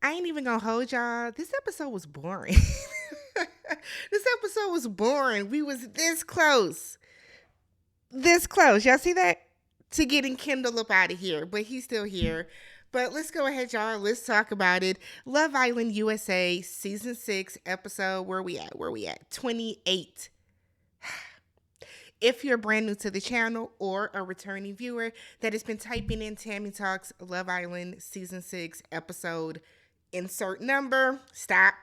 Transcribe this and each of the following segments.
I ain't even gonna hold y'all. This episode was boring. This episode was boring. We was this close. This close. Y'all see that? To getting Kendall up out of here, but he's still here. But let's go ahead, y'all. Let's talk about it. Love Island USA, season 6, episode. Where we at? Where we at? 28. If you're brand new to the channel or a returning viewer that has been typing in Tammy Talks Love Island season 6 episode insert number, stop.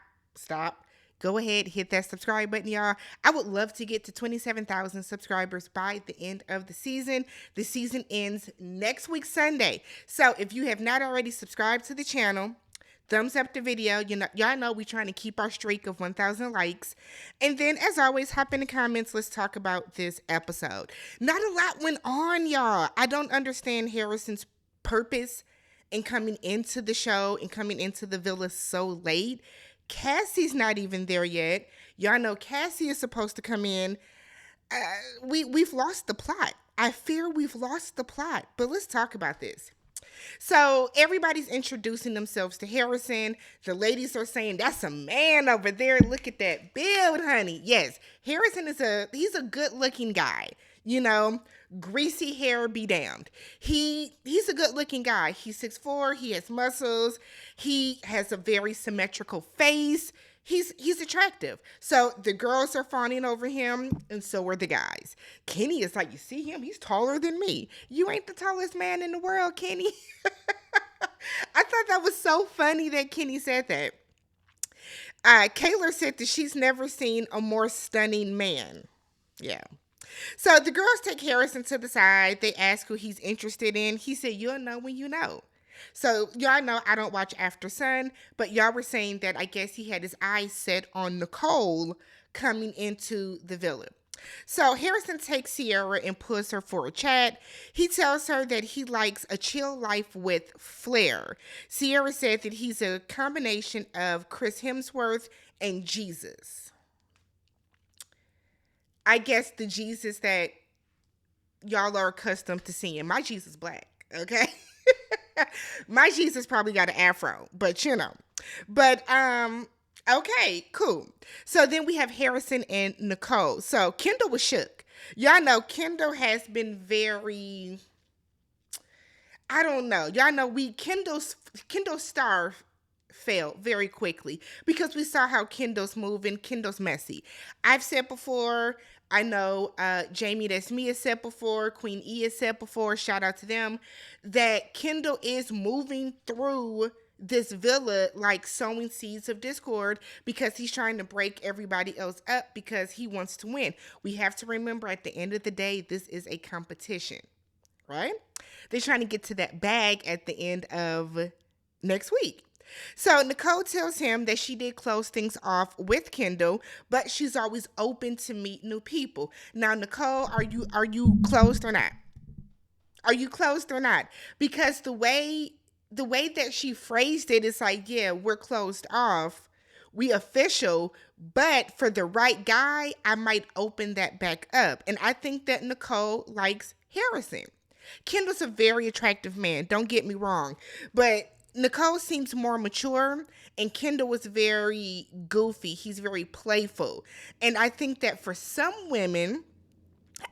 Go ahead, hit that subscribe button, y'all. I would love to get to 27,000 subscribers by the end of the season. The season ends next week, Sunday. So if you have not already subscribed to the channel, thumbs up the video. Y'all know we're trying to keep our streak of 1,000 likes. And then, as always, hop in the comments. Let's talk about this episode. Not a lot went on, y'all. I don't understand Harrison's purpose in coming into the show and coming into the villa so late. Cassie's not even there yet. Y'all know Cassie is supposed to come in. We've lost the plot. I fear we've lost the plot. But let's talk about this. So everybody's introducing themselves to Harrison. The ladies are saying, that's a man over there. Look at that build, honey. Yes, Harrison he's a good looking guy. Greasy hair be damned. He's a good looking guy. He's 6'4", he has muscles. He has a very symmetrical face. He's attractive. So the girls are fawning over him, and so are the guys. Kenny is like, you see him? He's taller than me. You ain't the tallest man in the world, Kenny. I thought that was so funny that Kenny said that. Kayla said that she's never seen a more stunning man. Yeah. So the girls take Harrison to the side. They ask who he's interested in. He said, you'll know when you know. So y'all know I don't watch After Sun, but y'all were saying that I guess he had his eyes set on Nicole coming into the villa. So Harrison takes Sierra and pulls her for a chat. He tells her that he likes a chill life with flair. Sierra said that he's a combination of Chris Hemsworth and Jesus. I guess the Jesus that y'all are accustomed to seeing. My Jesus black, okay? My Jesus probably got an afro, but But okay, cool. So then we have Harrison and Nicole. So Kendall was shook. Y'all know Kendall has been very, I don't know. Y'all know Kendall's star fell very quickly because we saw how Kendall's moving. Kendall's messy. I've said before, I know Jamie That's Me has said before, Queen E has said before, shout out to them, that Kendall is moving through this villa like sowing seeds of discord because he's trying to break everybody else up because he wants to win. We have to remember at the end of the day, this is a competition, right? They're trying to get to that bag at the end of next week. So Nicole tells him that she did close things off with Kendall, but she's always open to meet new people. Now, Nicole, are you closed or not? Are you closed or not? Because the way that she phrased it is like, yeah, we're closed off. We official, but for the right guy, I might open that back up. And I think that Nicole likes Harrison. Kendall's a very attractive man, don't get me wrong, but Nicole seems more mature and Kendall was very goofy. He's very playful. And I think that for some women,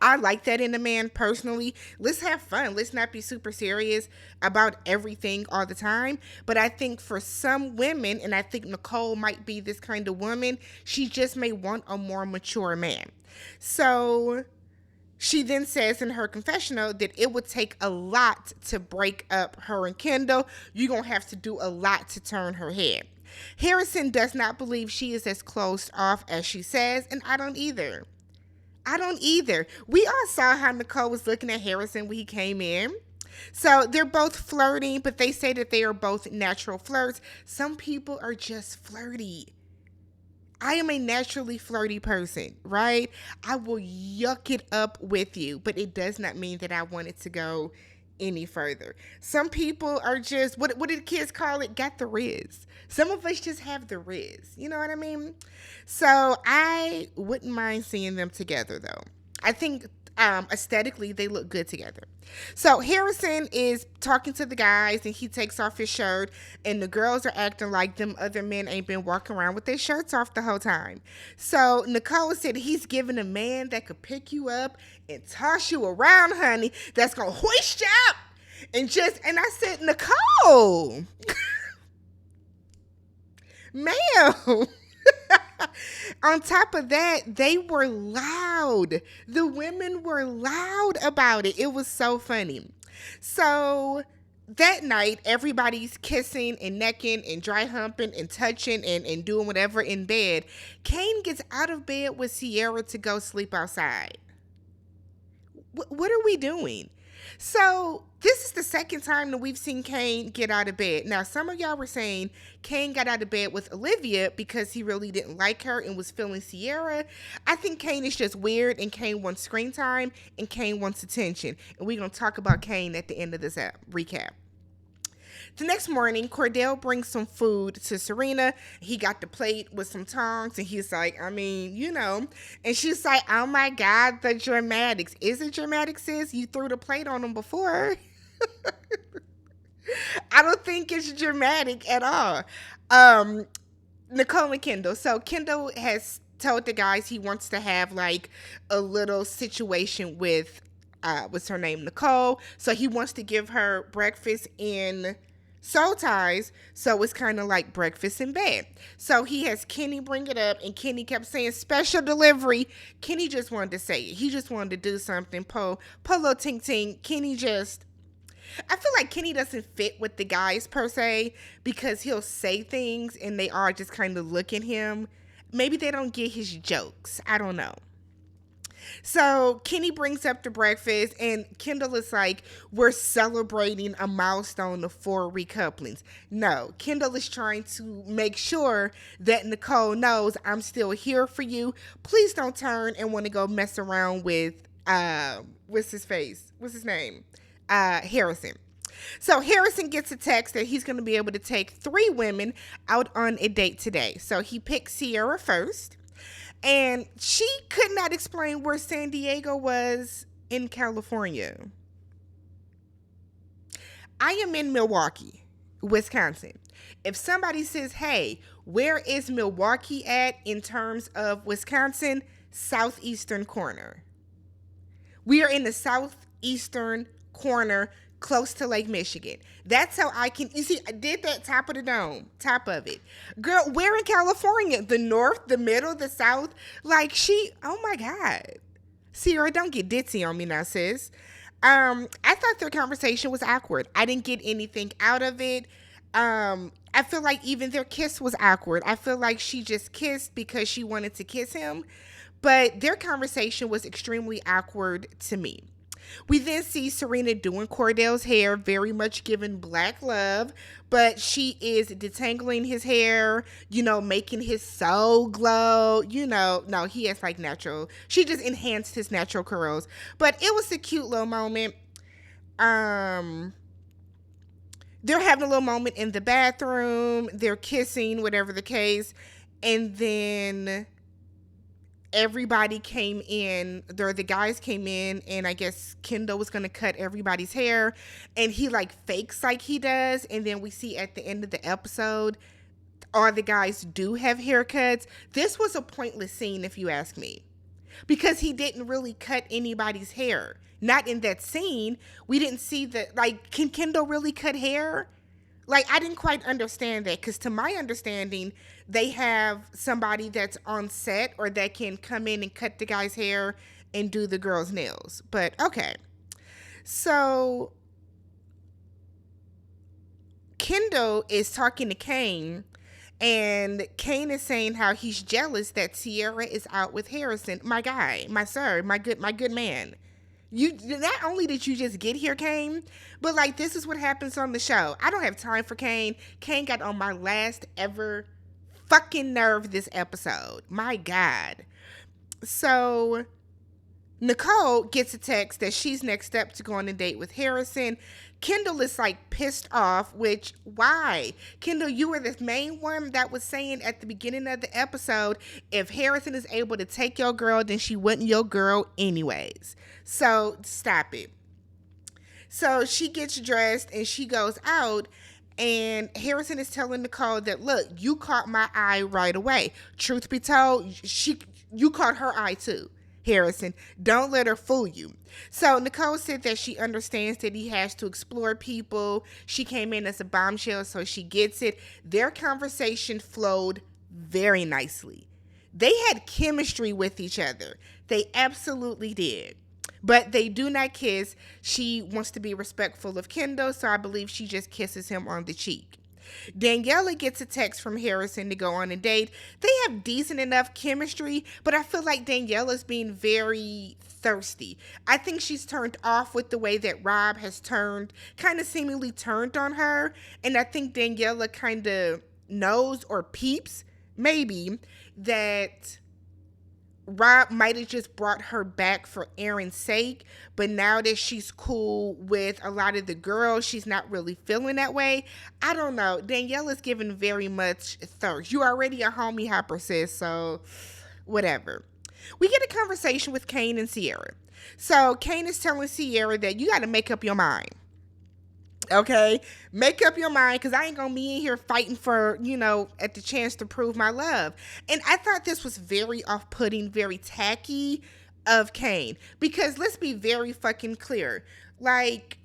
I like that in a man personally. Let's have fun. Let's not be super serious about everything all the time. But I think for some women, and I think Nicole might be this kind of woman, she just may want a more mature man. So she then says in her confessional that it would take a lot to break up her and Kendall. You're going to have to do a lot to turn her head. Harrison does not believe she is as closed off as she says, and I don't either. We all saw how Nicole was looking at Harrison when he came in. So they're both flirting, but they say that they are both natural flirts. Some people are just flirty. I am a naturally flirty person, right? I will yuck it up with you, but it does not mean that I want it to go any further. Some people are just, what do the kids call it? Got the riz. Some of us just have the riz. You know what I mean? So I wouldn't mind seeing them together, though. I think Aesthetically, they look good together. So Harrison is talking to the guys and he takes off his shirt, and the girls are acting like them other men ain't been walking around with their shirts off the whole time. So Nicole said he's giving a man that could pick you up and toss you around, honey, that's gonna hoist you up. And I said, Nicole, ma'am. On top of that, they were loud. The women were loud about it. It was so funny. So that night, everybody's kissing and necking and dry humping and touching and doing whatever in bed. Kane gets out of bed with Sierra to go sleep outside. What are we doing? So this is the second time that we've seen Kane get out of bed. Now, some of y'all were saying Kane got out of bed with Olivia because he really didn't like her and was feeling Sierra. I think Kane is just weird, and Kane wants screen time, and Kane wants attention. And we're going to talk about Kane at the end of this recap. The next morning, Cordell brings some food to Serena. He got the plate with some tongs, and he's like, I mean, you know. And she's like, oh my God, the dramatics. Is it dramatic, sis? You threw the plate on him before. I don't think it's dramatic at all. Nicole and Kendall. So Kendall has told the guys he wants to have like a little situation with, what's her name, Nicole. So he wants to give her breakfast in soul ties, so it's kind of like breakfast in bed. So he has Kenny bring it up, and Kenny kept saying special delivery. Kenny just wanted to say it. He just wanted to do something. Polo ting ting. I feel like Kenny doesn't fit with the guys per se, because he'll say things and they are just kind of look at him. Maybe they don't get his jokes. I don't know. So Kenny brings up the breakfast, and Kendall is like, we're celebrating a milestone of 4 recouplings. No, Kendall is trying to make sure that Nicole knows I'm still here for you. Please don't turn and want to go mess around with, what's his name? Harrison. So Harrison gets a text that he's going to be able to take 3 women out on a date today. So he picks Sierra first. And she could not explain where San Diego was in California. I am in Milwaukee, Wisconsin. If somebody says, hey, where is Milwaukee at in terms of Wisconsin? Southeastern corner. We are in the southeastern corner, close to Lake Michigan. That's how I can, you see, I did that top of the dome, top of it. Girl, where in California? The north, the middle, the south? Like oh my God. Sierra, don't get ditzy on me now, sis. I thought their conversation was awkward. I didn't get anything out of it. I feel like even their kiss was awkward. I feel like she just kissed because she wanted to kiss him. But their conversation was extremely awkward to me. We then see Serena doing Cordell's hair, very much giving black love, but she is detangling his hair, making his soul glow, no, he has like natural, she just enhanced his natural curls, but it was a cute little moment. They're having a little moment in the bathroom, they're kissing, whatever the case, and then everybody came in, the guys came in, and I guess Kendall was going to cut everybody's hair, and he like fakes like he does, and then we see at the end of the episode, all the guys do have haircuts. This was a pointless scene if you ask me, because he didn't really cut anybody's hair. Not in that scene. We didn't see can Kendall really cut hair? Like, I didn't quite understand that, because to my understanding, they have somebody that's on set or that can come in and cut the guy's hair and do the girl's nails. But, okay. So, Kendall is talking to Kane, and Kane is saying how he's jealous that Sierra is out with Harrison. My guy, my sir, my good man. You not only did you just get here, Kane, but like this is what happens on the show. I don't have time for Kane. Kane got on my last ever fucking nerve this episode. My God. So Nicole gets a text that she's next up to go on a date with Harrison. Kendall is like pissed off, which why? Kendall, you were the main one that was saying at the beginning of the episode, if Harrison is able to take your girl, then she wasn't your girl anyways. So stop it. So she gets dressed and she goes out, and Harrison is telling Nicole that, look, you caught my eye right away. Truth be told, you caught her eye too, Harrison. Don't let her fool you. So Nicole said that she understands that he has to explore people. She came in as a bombshell, so she gets it. Their conversation flowed very nicely. They had chemistry with each other. They absolutely did. But they do not kiss. She wants to be respectful of Kendall, so I believe she just kisses him on the cheek. Daniela gets a text from Harrison to go on a date. They have decent enough chemistry, but I feel like Daniela's being very thirsty. I think she's turned off with the way that Rob has kind of seemingly turned on her. And I think Daniela kind of knows or peeps, maybe, that Rob might have just brought her back for Aaron's sake, but now that she's cool with a lot of the girls, she's not really feeling that way. I don't know. Daniela's giving very much thirst. You already a homie hopper, sis, so whatever. We get a conversation with Kane and Sierra. So Kane is telling Sierra that you got to make up your mind. Okay, make up your mind, because I ain't gonna be in here fighting for, at the chance to prove my love. And I thought this was very off-putting, very tacky of Kane, because let's be very fucking clear. Like,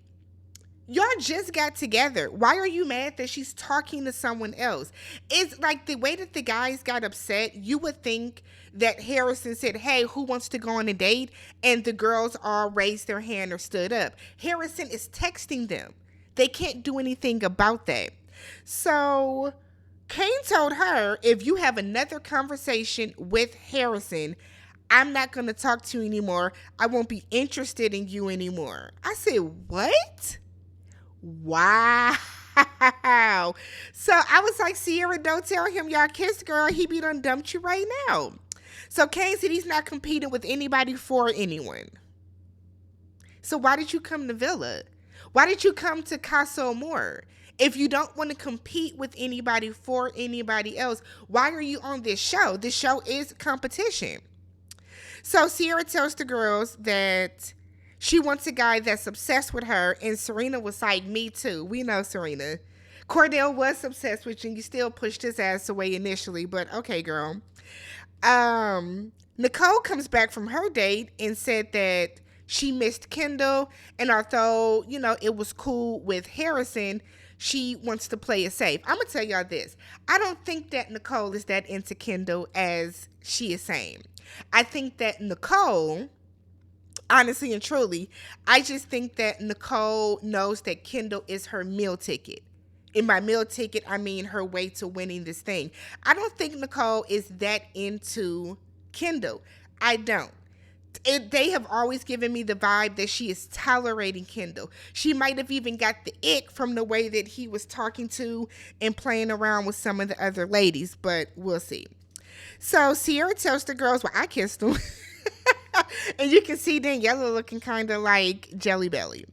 y'all just got together. Why are you mad that she's talking to someone else? It's like the way that the guys got upset, you would think that Harrison said, hey, who wants to go on a date? And the girls all raised their hand or stood up. Harrison is texting them. They can't do anything about that. So Kane told her, if you have another conversation with Harrison, I'm not going to talk to you anymore. I won't be interested in you anymore. I said, what? Wow. So I was like, Sierra, don't tell him y'all kissed, girl. He be done dumped you right now. So Kane said he's not competing with anybody for anyone. So why did you come to Villa? Why did you come to Casa Amor? If you don't want to compete with anybody for anybody else, why are you on this show? This show is competition. So Sierra tells the girls that she wants a guy that's obsessed with her, and Serena was like, me too. We know Serena. Cordell was obsessed with you, and you still pushed his ass away initially, but okay, girl. Nicole comes back from her date and said that she missed Kendall, and although, it was cool with Harrison, she wants to play it safe. I'm going to tell y'all this. I don't think that Nicole is that into Kendall as she is saying. I think that Nicole, honestly and truly, I just think that Nicole knows that Kendall is her meal ticket. In my meal ticket, I mean her way to winning this thing. I don't think Nicole is that into Kendall. I don't. They have always given me the vibe that she is tolerating Kendall. She might have even got the ick from the way that he was talking to and playing around with some of the other ladies, but we'll see. So Sierra tells the girls, well, I kissed him. And you can see Daniela looking kind of like Jelly Belly.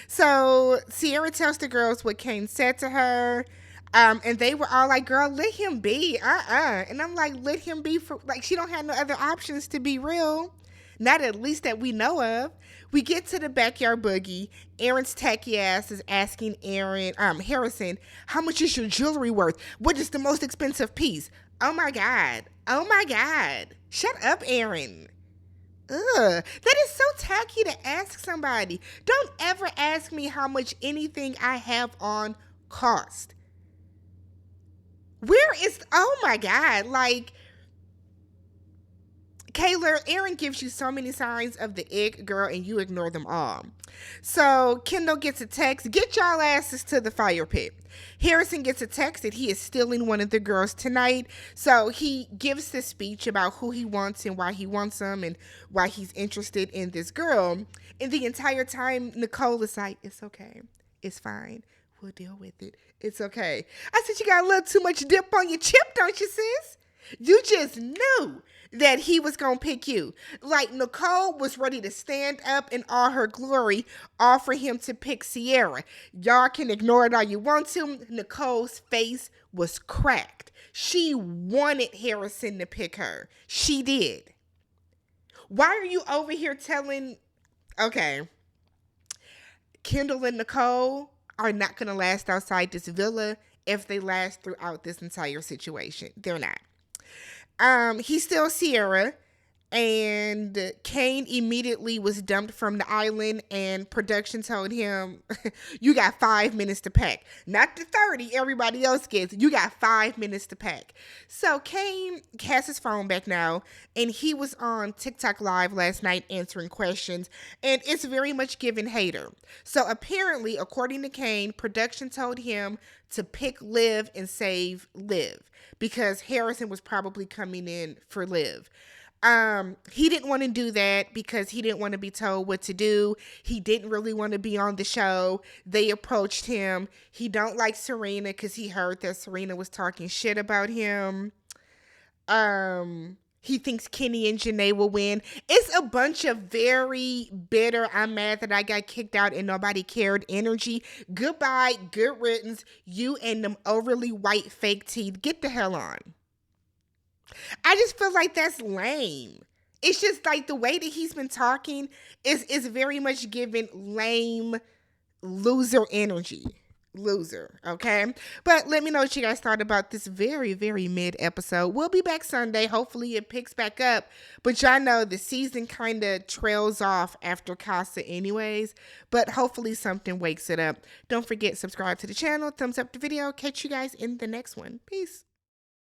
So Sierra tells the girls what Kane said to her. And they were all like, girl, let him be. And I'm like, let him be, for like, she don't have no other options, to be real. Not at least that we know of. We get to the backyard boogie. Aaron's tacky ass is asking Harrison, how much is your jewelry worth? What is the most expensive piece? Oh my God. Oh my God. Shut up, Aaron. Ugh. That is so tacky to ask somebody. Don't ever ask me how much anything I have on cost. Oh my God. Like, Kayla, Aaron gives you so many signs of the ick, girl, and you ignore them all. So Kendall gets a text, get y'all asses to the fire pit. Harrison gets a text that he is stealing one of the girls tonight. So he gives this speech about who he wants and why he wants them and why he's interested in this girl. And the entire time, Nicole is like, it's okay. It's fine. We'll deal with it. It's okay. I said, you got a little too much dip on your chip, don't you, sis? You just knew. that he was gonna pick you. Like, Nicole was ready to stand up in all her glory, offer him to pick Sierra. Y'all can ignore it all you want to. Nicole's face was cracked. She wanted Harrison to pick her. She did. Why are you over here telling... Okay. Kendall and Nicole are not going to last outside this villa if they last throughout this entire situation. They're not. He still Sierra, and Kane immediately was dumped from the island, and production told him, you got 5 minutes to pack. Not the 30 everybody else gets. You got 5 minutes to pack. So Kane has his phone back now, and he was on TikTok Live last night answering questions, and it's very much given hater. So apparently, according to Kane, production told him to pick Liv and save Liv because Harrison was probably coming in for Liv. He didn't want to do that because he didn't want to be told what to do. He didn't really want to be on the show. They approached him. He don't like Serena because he heard that Serena was talking shit about him. He thinks Kenny and Janae will win. It's a bunch of very bitter, I'm mad that I got kicked out and nobody cared energy. Goodbye, good riddance. You and them overly white fake teeth. Get the hell on. I just feel like that's lame. It's just like the way that he's been talking is very much giving lame loser energy. Loser, okay? But let me know what you guys thought about this very, very mid episode. We'll be back Sunday. Hopefully it picks back up. But y'all know the season kind of trails off after Casa anyways. But hopefully something wakes it up. Don't forget, subscribe to the channel. Thumbs up the video. Catch you guys in the next one. Peace.